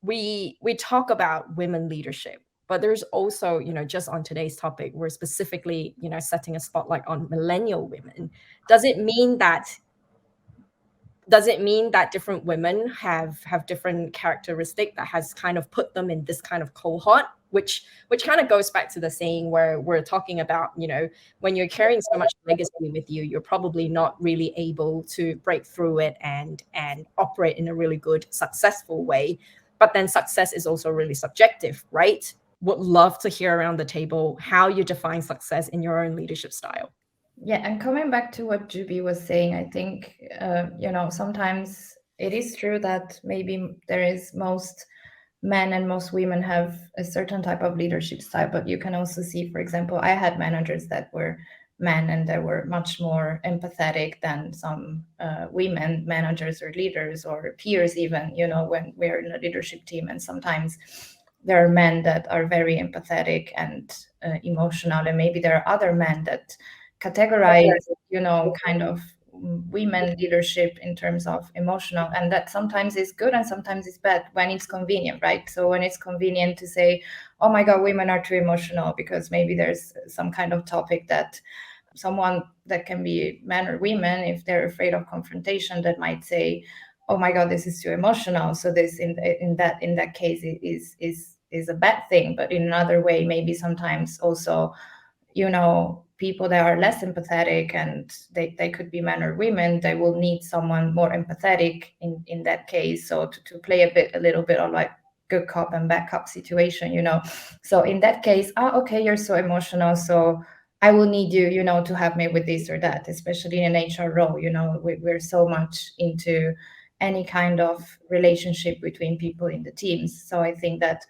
we talk about women leadership, but there's also, just on today's topic, we're specifically, setting a spotlight on millennial women. Does it mean that different women have different characteristic that has kind of put them in this kind of cohort, which kind of goes back to the saying where we're talking about, when you're carrying so much legacy with you, you're probably not really able to break through it and operate in a really good successful way. But then success is also really subjective, right? Would love to hear around the table how you define success in your own leadership style. Yeah, and coming back to what Juby was saying, I think sometimes it is true that maybe there is most men and most women have a certain type of leadership style, but you can also see, for example, I had managers that were men and they were much more empathetic than some women managers or leaders or peers, even, when we're in a leadership team. And sometimes there are men that are very empathetic and emotional, and maybe there are other men that categorize, kind of women leadership in terms of emotional, and that sometimes is good and sometimes it's bad when it's convenient, right? So when it's convenient to say, oh my god, women are too emotional because maybe there's some kind of topic that someone that can be men or women, if they're afraid of confrontation, that might say, oh my god, this is too emotional, so this in that case is a bad thing. But in another way, maybe sometimes also, people that are less empathetic, and they could be men or women, they will need someone more empathetic in that case, so to play a little bit of like good cop and bad cop situation. So in that case, okay, you're so emotional, so I will need you, to help me with this or that, especially in an HR role. We're so much into any kind of relationship between people in the teams. So I think that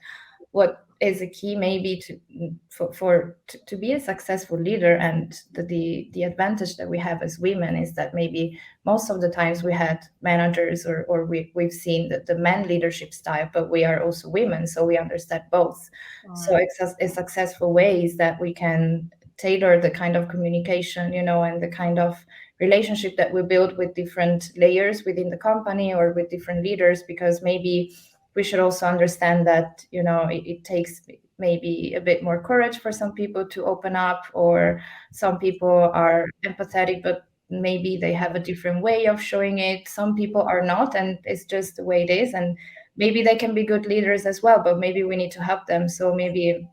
what is a key maybe to be a successful leader, and the advantage that we have as women is that maybe most of the times we had managers, or we've seen that the men leadership style, but we are also women, so we understand both. So a successful way is that we can tailor the kind of communication, and the kind of relationship that we build with different layers within the company or with different leaders, because maybe we should also understand that it takes maybe a bit more courage for some people to open up, or some people are empathetic but maybe they have a different way of showing it. Some people are not, and it's just the way it is, and maybe they can be good leaders as well, but maybe we need to help them. So maybe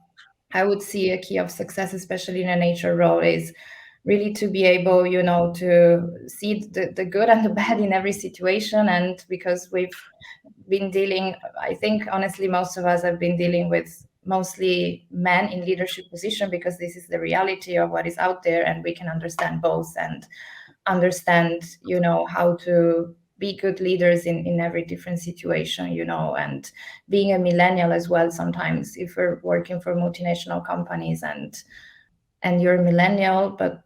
I would see a key of success, especially in a nature role, is really to be able, to see the good and the bad in every situation. And because we've been dealing, I think honestly, most of us have been dealing with mostly men in leadership position, because this is the reality of what is out there, and we can understand both and understand, how to be good leaders in every different situation. And being a millennial as well, sometimes if we're working for multinational companies and you're a millennial, but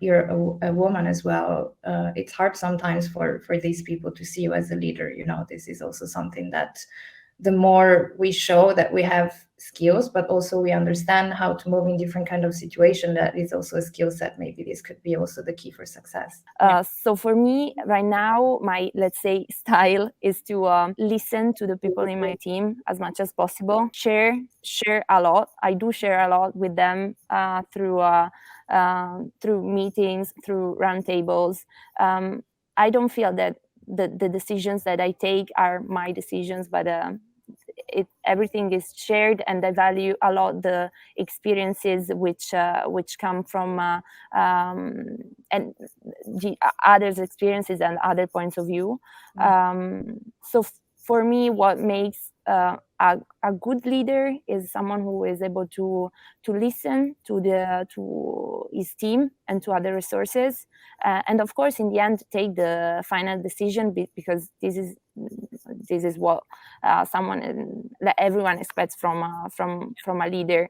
you're a woman as well, it's hard sometimes for these people to see you as a leader. This is also something that the more we show that we have skills, but also we understand how to move in different kind of situation, that is also a skill set. Maybe this could be also the key for success. So for me right now, my, let's say, style is to listen to the people in my team as much as possible, share a lot. I do share a lot with them through meetings, through roundtables. I don't feel that the decisions that I take are my decisions, but everything is shared, and I value a lot the experiences which come from and the others' experiences and other points of view. So for me, what makes a good leader is someone who is able to listen to his team and to other resources, and of course, in the end, take the final decision, because this is what everyone expects from a leader.